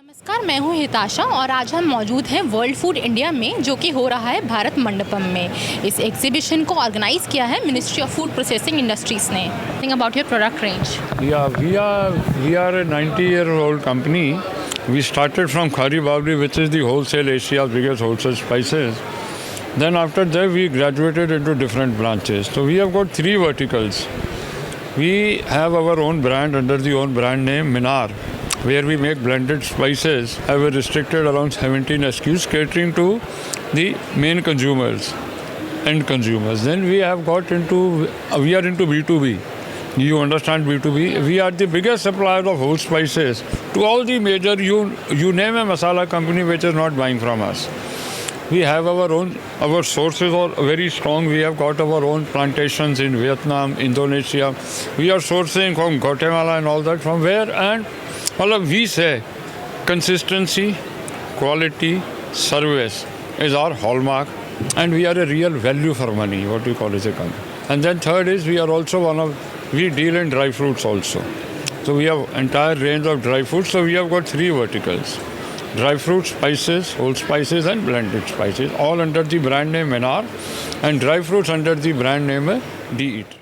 नमस्कार, मैं हूं हिताशा और आज हम मौजूद हैं वर्ल्ड फूड इंडिया में, जो कि हो रहा है भारत मंडपम में। इस एग्जीबिशन को ऑर्गेनाइज किया है Ministry of Food Processing Industries ने। Think about your product range. Yeah, we are a 90-year-old company. We started from Khari Babri, which is the wholesale Asia's biggest wholesale spices. Then after that, we graduated into different branches. So we have got three verticals. We have our own brand under the own brand name Minar, where we make blended spices. Have a restricted around 17 SKUs catering to the main consumers, end consumers. Then we have got into, we are into B2B. You understand B2B? We are the biggest supplier of whole spices to all the major, you name a masala company which is not buying from us. We have our sources are very strong. We have got our own plantations in Vietnam, Indonesia. We are sourcing from Guatemala and all that. From where? And we say consistency, quality, service is our hallmark, and we are a real value for money, what you call as a company. And then third is we are also we deal in dry fruits also. So we have entire range of dry fruits. So we have got three verticals: dry fruit, spices, whole spices and blended spices, all under the brand name Minar, and dry fruits under the brand name DET.